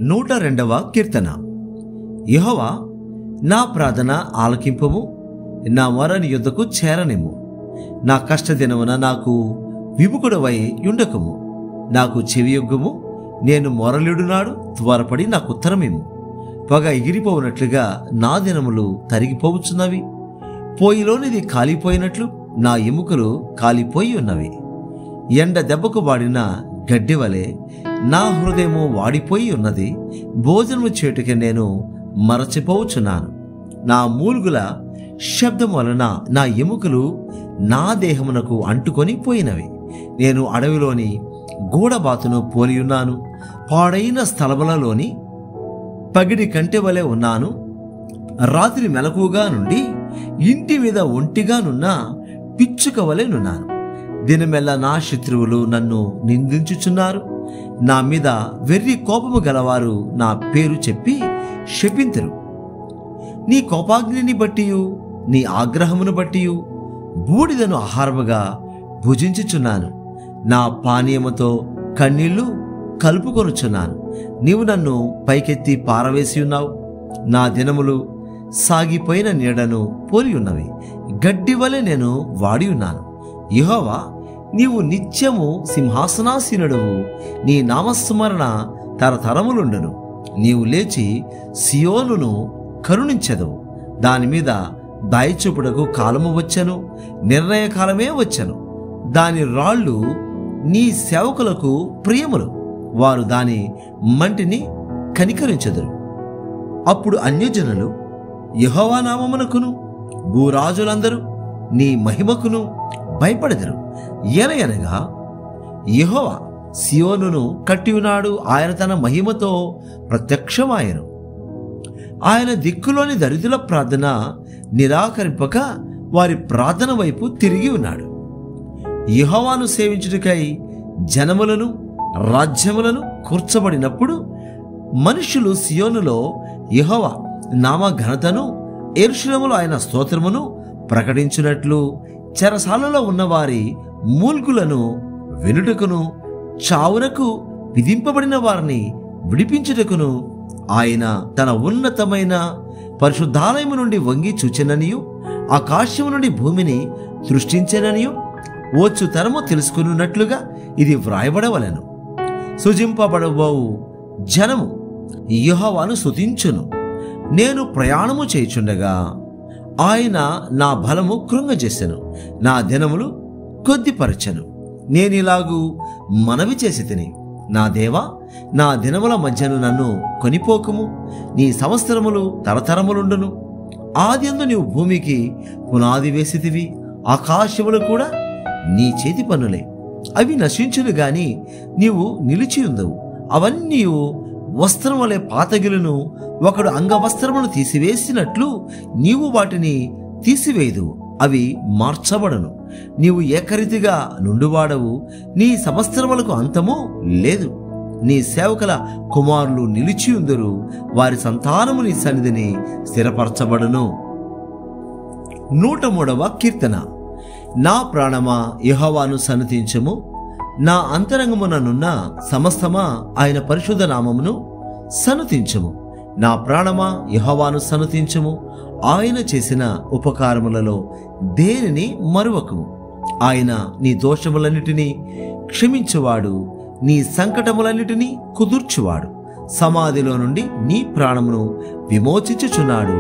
102వ కీర్తన. యెహోవా, నా ప్రార్థన ఆలకింపుము, నా మొర నీ యొద్దకు చేరనిమ్ము. నా కష్టదినమున నాకు విముఖుడవై యుండకుము. నాకు చెవియొగ్గుము, నేను మొరలిడునాడు త్వరపడి నాకు ఉత్తరమిమ్ము. పొగ ఎగిరిపోవునట్లుగా నా దినములు తరిగిపోవచ్చున్నవి. పోయిలోనిది కాలిపోయినట్లు నా ఎముకలు కాలిపోయి ఉన్నవి. ఎండ దెబ్బకు వాడిన గడ్డి వలె నా హృదయము వాడిపోయి ఉన్నది. భోజనము చేటుకే నేను మరచిపోవచ్చున్నాను. నా మూలుగుల శబ్దం వలన నా ఎముకలు నా దేహమునకు అంటుకొని పోయినవి. నేను అడవిలోని గూడబాతును పోలియున్నాను. పాడైన స్థలములలోని పగిడి కంటె వలె ఉన్నాను. రాత్రి మెలకుగా నుండి ఇంటి మీద ఒంటిగానున్న పిచ్చుక వలె నున్నాను. దినమెల్ల నా శత్రువులు నన్ను నిందించుచున్నారు. నా మీద వెర్రి కోపము గలవారు నా పేరు చెప్పి శపింతురు. నీ కోపాగ్నిని బట్టియు నీ ఆగ్రహమును బట్టియు బూడిదను ఆహారముగా భుజించుచున్నాను. నా పానీయముతో కన్నీళ్లు కలుపుకొనుచున్నాను. నీవు నన్ను పైకెత్తి పారవేసి ఉన్నావు. నా దినములు సాగిపోయిన నీడను పోలి ఉన్నవి. గడ్డి వలె నేను వాడి ఉన్నాను. యెహోవా, నీవు నిత్యము సింహాసనాసీనుడవు. నీ నామస్మరణ తరతరములుండును. నీవు లేచి సియోనును కరుణించెదవు. దాని మీద దాయిచూపుటకు కాలము వచ్చెను, నిర్ణయ కాలమే వచ్చెను. దాని రాళ్ళు నీ సేవకులకు ప్రియములు. వారు దాని మంటిని కనికరించెదరు. అప్పుడు అన్యజనులు యెహోవా నామమునకును భూరాజులందరూ నీ మహిమకును భయపడెదరు. ఎనగా యెహోవా సియోనును కట్టియున్నాడు. ఆయన తన మహిమతో ప్రత్యక్షమాయెను. ఆయన దిక్కులోని దరిద్రుల ప్రార్థన నిరాకరింపక వారి ప్రార్థన వైపు తిరిగి ఉన్నాడు. యెహోవాను సేవించుటకై జనములను రాజ్యములను కూర్చబడినప్పుడు మనుష్యులు సియోనులో యెహోవా నామ ఘనతను, యెరూషలేములో ఆయన స్తోత్రమును ప్రకటించునట్లు చెరసాలలో ఉన్నవారి మూల్గులను వినుటకును, చావునకు విధింపబడిన వారిని విడిపించుటకును ఆయన తన ఉన్నతమైన పరిశుద్ధాలయము నుండి వంగి చూచెననియు, ఆకాశము నుండి భూమిని సృష్టించెననియు వచ్చు తరము తెలుసుకున్నట్లుగా ఇది వ్రాయబడవలెను. సృజింపబడబోవు జనము యెహోవాను స్తుతించును. నేను ప్రయాణము చేయుచుండగా ఆయన నా బలము కృంగజేసెను, నా దినములు కొద్దిపరచెను. నేనిలాగు మనవి చేసి తిని, నా దేవా, నా దినముల మధ్యను నన్ను కొనిపోకుము. నీ సంవత్సరములు తరతరములుండును. ఆదియందు నీవు భూమికి పునాది వేసితివి. ఆకాశములు కూడా నీ చేతి పనులే. అవి నశించును గాని నీవు నిలిచియుందవు. అవన్నీ వస్త్రం వలె పాతగిలును. ఒకడు అంగవస్త్రమును తీసివేసినట్లు నీవు వాటిని తీసివేయదు. అవి మార్చబడను. నీవు ఏకరీతిగా నుండువాడవు. నీ సంవత్సరములకు అంతము లేదు. నీ సేవకుల కుమారులు నిలిచియుందురు. వారి సంతానము నీ సన్నిధిని స్థిరపరచబడును. 103వ కీర్తన. నా ప్రాణమా యెహోవాను సన్నతించుము. నా అంతరంగముననున్న సమస్తమా ఆయన పరిశుద్ధ నామమును సన్నతించుము. నా ప్రాణమా యెహోవాను సన్నతించుము. ఆయన చేసిన ఉపకారములలో దేనిని మరువకుము. ఆయన నీ దోషములన్నిటినీ క్షమించువాడు, నీ సంకటములన్నిటినీ కుదుర్చువాడు. సమాధిలో నుండి నీ ప్రాణమును విమోచించుచున్నాడు.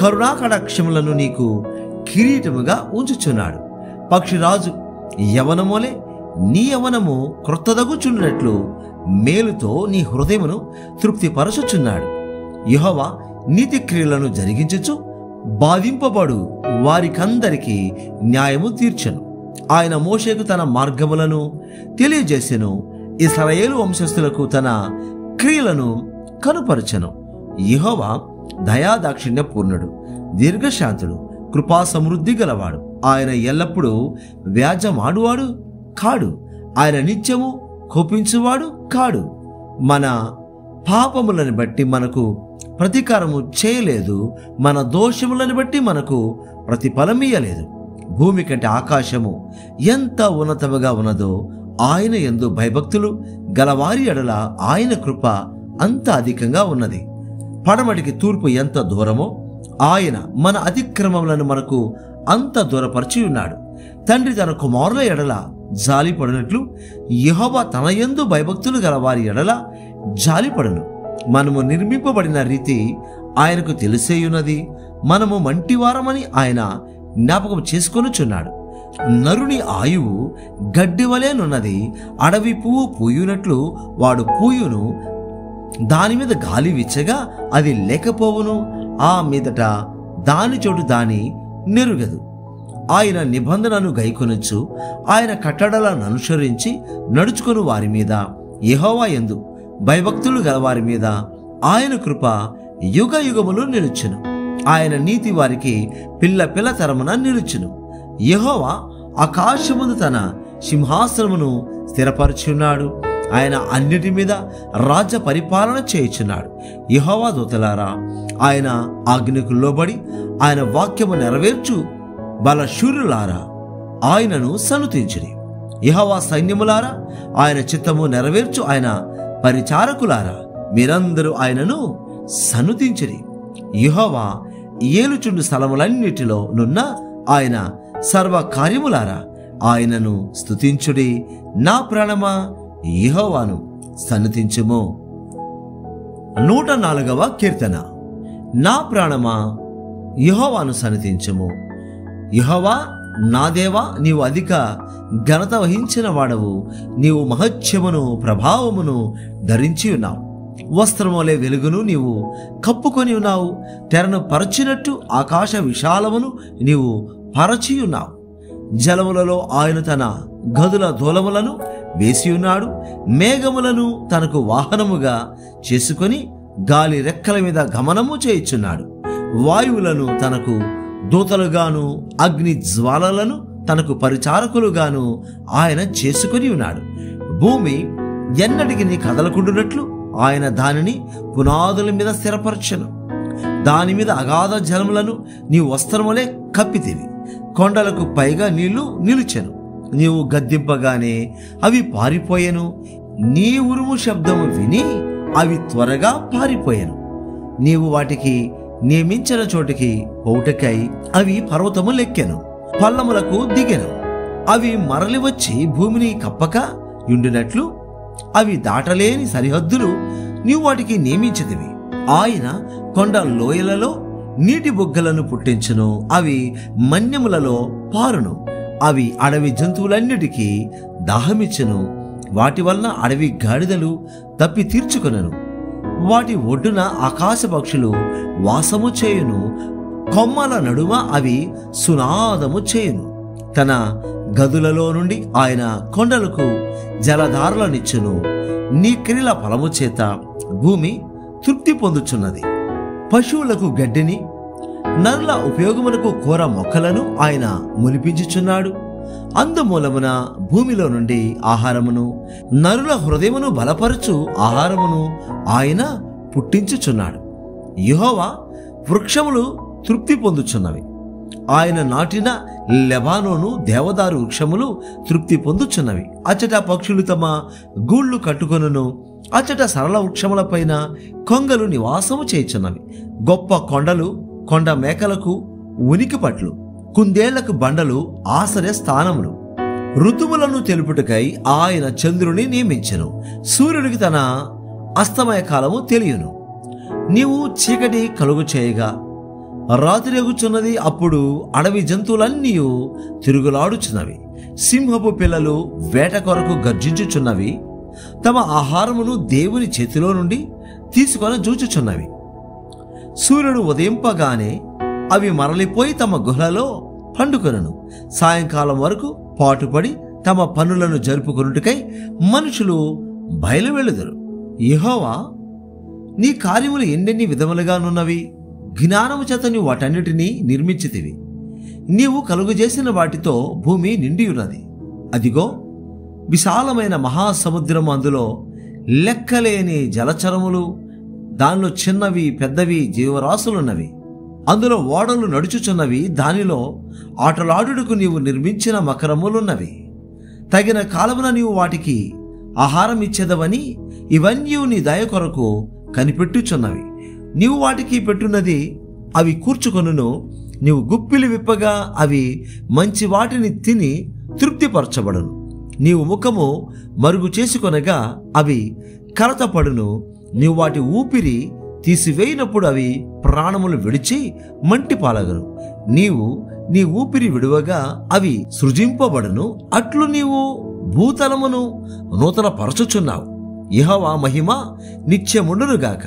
కరుణాకటాక్షములను నీకు కిరీటముగా ఉంచుచున్నాడు. పక్షిరాజు యవనమోలే నీ యవనము క్రొత్తదగుచున్నట్లు మేలుతో నీ హృదయమును తృప్తిపరచుచున్నాడు. యెహోవా నీతి క్రియలను జరిగించుచు బాధింపబడు వారికందరికీ న్యాయము తీర్చెను. ఆయన మోషేకు తన మార్గములను తెలియజేసెను. ఇశ్రాయేలు వంశస్థులకు తన క్రియలను కనుపరచెను. యెహోవా దయాదాక్షిణ్య పూర్ణుడు, దీర్ఘశాంతుడు, కృపా సమృద్ధి గలవాడు. ఆయన ఎల్లప్పుడూ వ్యాజమాడువాడు కాడు. ఆయన నిత్యము కోపించువాడు కాడు. మన పాపములను బట్టి మనకు ప్రతీకారము చేయలేదు. మన దోషములను బట్టి మనకు ప్రతిఫలమియ్యలేదు. భూమి కంటే ఆకాశము ఎంత ఉన్నతముగా ఉన్నదో ఆయన యందు భయభక్తులు గలవారి ఎడల ఆయన కృప అంత అధికంగా ఉన్నది. పడమటికి తూర్పు ఎంత దూరమో ఆయన మన అతిక్రమములను మనకు అంత దూరపరిచి ఉన్నాడు. తండ్రి తన కుమారుల ఎడల జాలిపడినట్లు యెహోవా తన యందు భయభక్తులు గల వారి ఎడల జాలిపడును. మనము నిర్మింపబడిన రీతి ఆయనకు తెలిసేయున్నది. మనము మంటివారమని ఆయన జ్ఞాపకం చేసుకొనుచున్నాడు. నరుని ఆయువు గడ్డివలేనున్నది. అడవి పువ్వు పూయునట్లు వాడు పూయును. దాని మీద గాలి విచ్చగా అది లేకపోవును. ఆ మీదట దాని చోటు దాని నెరుగదు. ఆయన నిబంధనను గైకొనొచ్చు ఆయన కట్టడలను అనుసరించి నడుచుకొని వారి మీద, యెహోవా యందు భయభక్తులు గలవారి మీద ఆయన కృప యుగ యుగములు నిలుచును. ఆయన నీతి వారికి పిల్ల పిల్ల తరమున నిలుచును. యెహోవా ఆకాశమును తన సింహాసనమును స్థిరపరచున్నాడు. ఆయన అన్నిటి మీద రాజ్య పరిపాలన చేయుచున్నాడు. యెహోవా దూతలారా, ఆయన ఆజ్ఞకు లోబడి ఆయన వాక్యము నెరవేర్చు బలశూరులారా, ఆయనను సన్నుతించుడి. యెహోవా సైన్యములారా, ఆయన చిత్తము నెరవేర్చు ఆయన పరిచారకులారా, మీరందరూ ఆయనను సన్నుతించుడి. యెహోవా ఏలుచుండు స్థలములన్నిటిలో నున్న ఆయన సర్వ కార్యములారా, ఆయనను స్తుతించుడి. నా ప్రాణమా, యెహోవాను సన్నుతించుము. 104వ కీర్తన. నా ప్రాణమా, యెహోవాను సన్నుతించుము. యెహోవా నా దేవా, నీవు అధిక ఘనత వహించిన వాడవు. నీవు మహత్యమును ప్రభావమును ధరించి ఉన్నావు. వస్త్రములే వెలుగును నీవు కప్పుకొని ఉన్నావు. తెరను పరచినట్టు ఆకాశ విశాలమును నీవు పరచి ఉన్నావు. జలములలో ఆయన తన గదుల దూలములను వేసి ఉన్నాడు. మేఘములను తనకు వాహనముగా చేసుకొని గాలి రెక్కల మీద గమనము చేయుచున్నాడు. వాయువులను తనకు దూతలుగాను అగ్ని జ్వాలలను తనకు పరిచారకులుగాను ఆయన చేసుకొని ఉన్నాడు. భూమి ఎన్నటికి కదలకుండునట్లు ఆయన దానిని పునాదుల మీద స్థిరపరచెను. దాని మీద అగాధ జలములను నీ వస్త్రములే కప్పితివి. కొండలకు పైగా నీళ్లు నిలిచెను. నీవు గద్దింపగానే అవి పారిపోయెను. నీ ఉరుము శబ్దము విని అవి త్వరగా పారిపోయెను. నీవు వాటికి నియమించిన చోటికి పోవుటకై అవి పర్వతములెక్కెను, పల్లములకు దిగెను. అవి మరలి వచ్చి భూమిని కప్పక యుండినట్లు అవి దాటలేని సరిహద్దులు నీవు వాటికి నియమించితివి. ఆయన కొండ లోయలలో నీటి బొగ్గలను పుట్టించును. అవి మన్యములలో పారును. అవి అడవి జంతువులన్నిటికీ దాహమిచ్చును. వాటి వలన అడవి గాడిదలు తప్పి తీర్చుకొనను. వాటి ఒడ్డున ఆకాశ పక్షులు వాసము చేయును. కొమ్మల నడుమ అవి సునాదము చేయును. తన గదులలో నుండి ఆయన కొండలకు జలధారలనిచ్చును. నీ క్రియల ఫలము చేత భూమి తృప్తి పొందుచున్నది. పశువులకు గడ్డిని, నరుల ఉపయోగమునకు కూర మొక్కలను ఆయన మొలిపించుచున్నాడు. అందుమూలమున భూమిలో నుండి ఆహారమును, నరుల హృదయమును బలపరచు ఆహారమును ఆయన పుట్టించుచున్నాడు. యెహోవా వృక్షములు తృప్తి పొందుచున్నవి. ఆయన నాటిన లెబానోను దేవదారు వృక్షములు తృప్తి పొందుచున్నవి. అచ్చట పక్షులు తమ గూళ్ళు కట్టుకొనును. అచ్చట సరళ వృక్షములపైన కొంగలు నివాసము చేయుచున్నవి. గొప్ప కొండలు కొండ మేకలకు ఉనికిపట్లు, కుందేళ్లకు బండలు ఆశ్రయ స్థానములు. ఋతువులను తెలుపుటకై ఆయన చంద్రుని నియమించెను. సూర్యుడికి తన అస్తమయ కాలము తెలియను. నీవు చీకటి కలుగు చేయగా రాత్రి ఎగుచున్నది. అప్పుడు అడవి జంతువులన్నీ తిరుగులాడుచున్నవి. సింహపు పిల్లలు వేట కొరకు గర్జించుచున్నవి. తమ ఆహారమును దేవుని చేతిలో నుండి తీసుకొని జూచుచున్నవి. సూర్యుడు ఉదయింపగానే అవి మరలిపోయి తమ గుహలలో పండుకొనను. సాయంకాలం వరకు పాటుపడి తమ పనులను జరుపుకొనుటకై మనుషులు బయలువెళ్ళుదురు. యెహోవా, నీ కార్యములు ఎన్నెన్ని విధములుగానున్నవి. జ్ఞానము చేత నీవు వాటన్నిటినీ నిర్మించితివి. నీవు కలుగజేసిన వాటితో భూమి నిండి ఉన్నది. అదిగో, విశాలమైన మహాసముద్రం, అందులో లెక్కలేని జలచరములు, దానిలో చిన్నవి పెద్దవి జీవరాశులున్నవి. అందులో ఓడలు నడుచుచున్నవి. దానిలో ఆటలాడుటకు నీవు నిర్మించిన మకరములున్నవి. తగిన కాలమున నీవు వాటికి ఆహారం ఇచ్చేదవని ఇవన్నీ నీ దయ కొరకు కనిపెట్టుచున్నవి. నీవు వాటికి పెట్టున్నది అవి కూర్చుకొనును. నీవు గుప్పిలి విప్పగా అవి మంచి వాటిని తిని తృప్తిపరచబడును. నీవు ముఖము మరుగు చేసుకొనగా అవి కలతపడును. నీవు వాటి ఊపిరి తీసివేయినప్పుడు అవి ప్రాణములు విడిచి మంటి పాలగను. నీవు నీ ఊపిరి విడువగా అవి సృజింపబడును. అట్లు నీవు భూతలమును నూతన పరచుచున్నావు. యెహోవా మహిమ నిత్యముండునుగాక.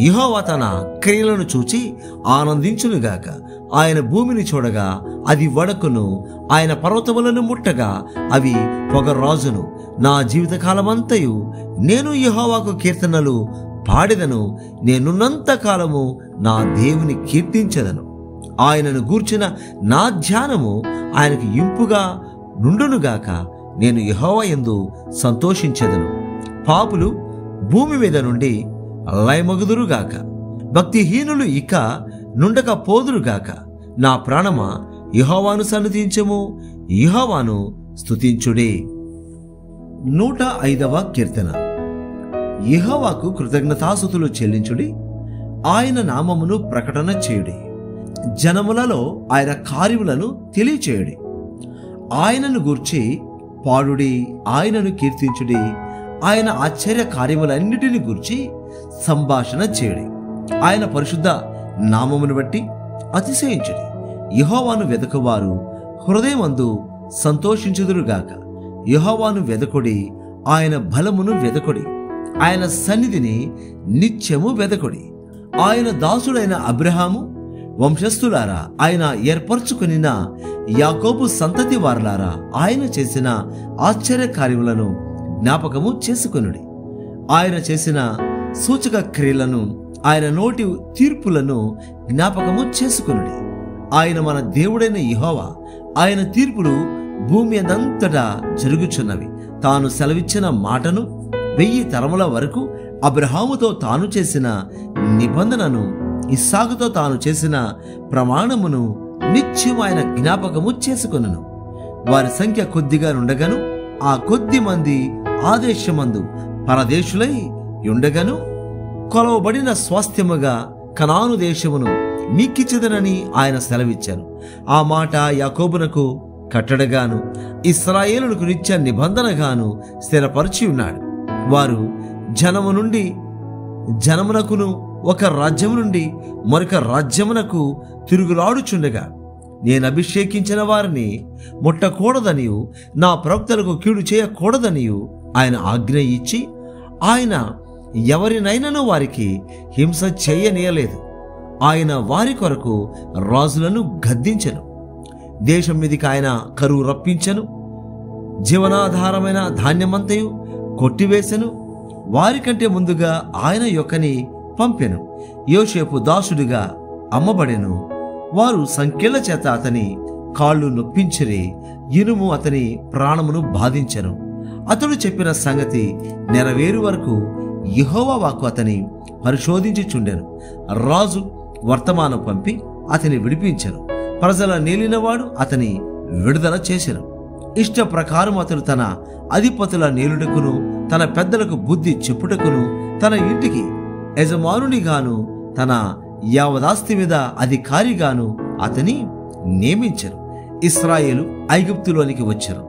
యెహోవా తన క్రియలను చూచి ఆనందించునుగాక. ఆయన భూమిని చూడగా అది వడకును, ఆయన పర్వతములను ముట్టగా అవి పొగరాజును. నా జీవితకాలమంతయు నేను యెహోవాకు కీర్తనలు పాడెదను. నేనున్నంత కాలము నా దేవుని కీర్తించెదను. ఆయనను గూర్చిన నా ధ్యానము ఆయనకు ఇంపుగా నుండునుగాక. నేను యెహోవా యందు సంతోషించెదను. పాపులు భూమి మీద నుండి లయమగుదురుగాక. భక్తిహీనులు ఇక నుండక పోదురుగాక. నా ప్రాణమా యెహోవాను సన్నుతించుము, యెహోవాను స్తుతించుడి. 105వ కీర్తన. యెహోవాకు కృతజ్ఞతాస్తుతులు చెల్లించుడి, ఆయన నామమును ప్రకటన చేయుడి. జనములలో ఆయన కార్యములను తెలియచేయుడి. ఆయనను గూర్చి పాడుడి, ఆయనను కీర్తించుడి. ఆయన ఆశ్చర్య కార్యములన్నిటిని గూర్చి సంభాషణ చేయుడి. ఆయన పరిశుద్ధ నామమును బట్టి అతిశయించుడి. యెహోవాను వెదకువారు హృదయమందు సంతోషించుదురుగాక. యెహోవాను వెదకుడి, ఆయన బలమును వెదకుడి. ఆయన సన్నిధిని నిత్యము వెదకుడి. ఆయన దాసుడైన అబ్రహాము వంశస్థులారా, ఆయన ఏర్పరచుకునిన యాకోబు సంతతి వారలారా, ఆయన చేసిన ఆశ్చర్య కార్యములను జ్ఞాపకము చేసుకొనుడి. ఆయన చేసిన సూచక క్రియలను, ఆయన నోటి తీర్పులను జ్ఞాపకము చేసుకొనుడి. ఆయన మన దేవుడైన యెహోవా. ఆయన తీర్పులు భూమి అంతటా జరుగుచున్నవి. తాను సెలవిచ్చిన మాటను 1000 తరముల వరకు, అబ్రహాముతో తాను చేసిన నిబంధనను, ఇస్సాకుతో తాను చేసిన ప్రమాణమును నిత్యం ఆయన జ్ఞాపకము చేసుకొనును. వారి సంఖ్య కొద్దిగా నుండగను, ఆ కొద్ది మంది ఆదేశమందు పరదేశులై ఉండగను, కొలవబడిన స్వాస్థ్యముగా కనాను దేశమును మీకిచ్చిదనని ఆయన సెలవిచ్చాను. ఆ మాట యాకోబునకు కట్టడగాను, ఇశ్రాయేలునకు నిత్య నిబంధనగాను స్థిరపరిచి ఉన్నాడు. వారు జనము నుండి జనమునకును, ఒక రాజ్యము నుండి మరొక రాజ్యమునకు తిరుగులాడుచుండగా నేను అభిషేకించిన వారిని ముట్టకూడదనియు, నా ప్రవక్తలకు కీడు చేయకూడదనియు ఆయన ఆజ్ఞ ఇచ్చి, ఆయన ఎవరినైనాను వారికి హింస చేయనీయలేదు. ఆయన వారి కొరకు రాజులను గద్దించెను. దేశం మీదికి ఆయన కరువు రప్పించెను. జీవనాధారమైన ధాన్యమంతయు కొట్టివేసెను. వారికంటే ముందుగా ఆయన యొక్కని పంపెను. యోసేపు దాసుడిగా అమ్మబడెను. వారు సంకెళ్ల చేత అతని కాళ్ళు నొప్పించిరి. ఇనుము అతని ప్రాణమును బాధించెను. అతడు చెప్పిన సంగతి నెరవేరు వరకు యెహోవా వాక్కు అతని పరిశోధించుచుండెను. రాజు వర్తమానం పంపి అతని విడిపించెను. ప్రజల నేలినవాడు అతని విడుదల చేసెను. ఇష్ట ప్రకారం అతడు తన అధిపతుల నేలుటకును, తన పెద్దలకు బుద్ధి చెప్పుటకును, తన ఇంటికి యజమానునిగాను, తన యావదాస్తి మీద అధికారిగాను అతని నియమించెను. ఇశ్రాయేలు ఐగుప్తులోనికి వచ్చెను.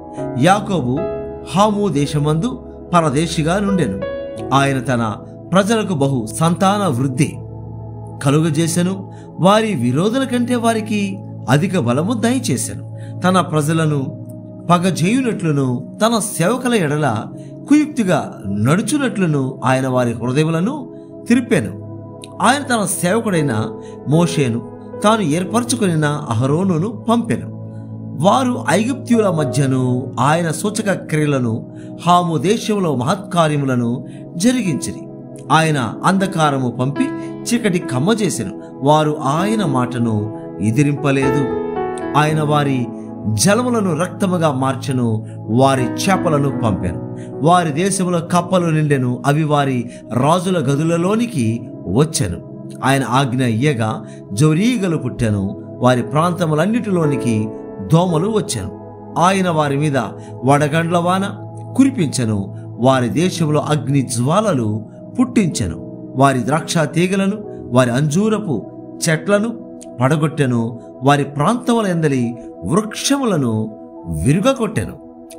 యాకోబు హాము దేశమందు పరదేశిగా నుండెను. ఆయన తన ప్రజలకు బహు సంతాన వృద్ధి కలుగజేసెను. వారి విరోధుల కంటే వారికి అధిక బలము దయచేసెను. తన ప్రజలను పగజేయునట్లును, తన సేవకుల ఎడల కుయుక్తిగా నడుచునట్లును ఆయన వారి హృదయములను తిరిపెను. ఆయన తన సేవకుడైన మోషేను, తాను ఏర్పరచుకొనిన అహరోనును పంపెను. వారు ఐగుప్త్యుల మధ్యను ఆయన సూచక క్రియలను, హాము దేశంలో మహత్కార్యములను జరిగించిరి. ఆయన అంధకారము పంపి చీకటి కమ్మజేసెను. వారు ఆయన మాటను ఎదిరింపలేదు. ఆయన వారి జలములను రక్తముగా మార్చెను. వారి చేపలను పంపెను. వారి దేశంలో కప్పలు నిండెను. అవి వారి రాజుల గదులలోనికి వచ్చెను. ఆయన ఆజ్ఞ ఇయ్యగా జోరీగలు పుట్టెను. వారి ప్రాంతములన్నిటిలోనికి దోమలు వచ్చెను. ఆయన వారి మీద వడగండ్ల వాన కురిపించెను. వారి దేశంలో అగ్ని జ్వాలలు పుట్టించెను. వారి ద్రాక్ష తీగలను, వారి అంజూరపు చెట్లను పడగొట్టెను. వారి ప్రాంతములందలి వృక్షములను విరుగకొట్టెను.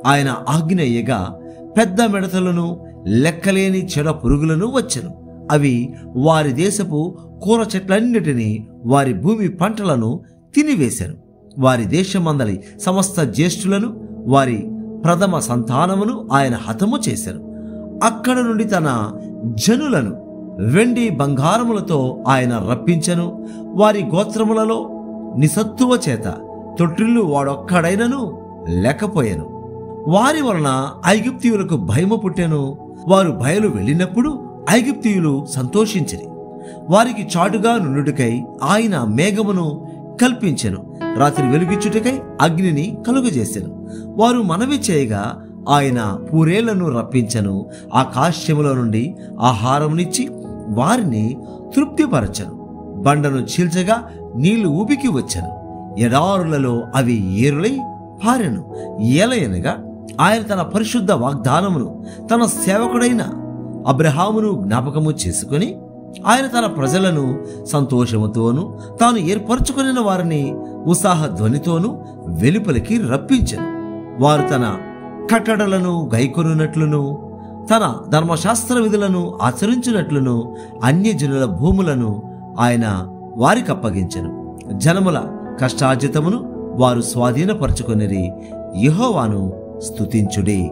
ఆయన ఆజ్ఞయ్యగా పెద్ద మిడతలను, లెక్కలేని చెడ పురుగులను వచ్చెను. అవి వారి దేశపు కూర చెట్లన్నిటినీ, వారి భూమి పంటలను తినివేశెను. వారి దేశమందలి సమస్త జ్యేష్ఠులను, వారి ప్రథమ సంతానమును ఆయన హతము చేశాను. అక్కడ నుండి తన జనులను వెండి బంగారములతో ఆయన రప్పించెను. వారి గోత్రములలో నిసత్తువ చేత తొట్టిల్లు వాడొక్కడైనను లేకపోయెను. వారి వలన ఐగుప్తీయులకు భయము పుట్టెను. వారు బయలు వెళ్ళినప్పుడు ఐగుప్తీయులు సంతోషించిరి. వారికి చాటుగా నుండుటకై ఆయన మేఘమును కల్పించెను. రాత్రి వెలుగిచ్చుటకై అగ్నిని కలుగజేసెను. వారు మనవి చేయగా ఆయన పూరేళ్లను రప్పించెను. ఆకాశములో నుండి ఆహారమునిచ్చి వారిని తృప్తిపరచెను. బండను చీల్చగా నీళ్లు ఊబికి వచ్చెను. ఎడారులలో అవి ఏరులై పారెను. ఏలయనగా ఆయన తన పరిశుద్ధ వాగ్దానమును తన సేవకుడైన అబ్రహామును జ్ఞాపకము చేసుకుని ఆయన తన ప్రజలను సంతోషముతోనూ తాను ఏర్పరచుకుని వారిని ఉత్సాహ ధ్వనితోనూ వెలుపలికి రప్పించెను. వారు తన కట్టడలను గైకొనున్నట్లును తన ధర్మశాస్త్ర విధులను ఆచరించినట్లును అన్యజనుల భూములను ఆయన వారికి అప్పగించెను. జనముల కష్టార్జితమును వారు స్వాధీనపరచుకొనిరి. యెహోవాను స్తుతించుడి.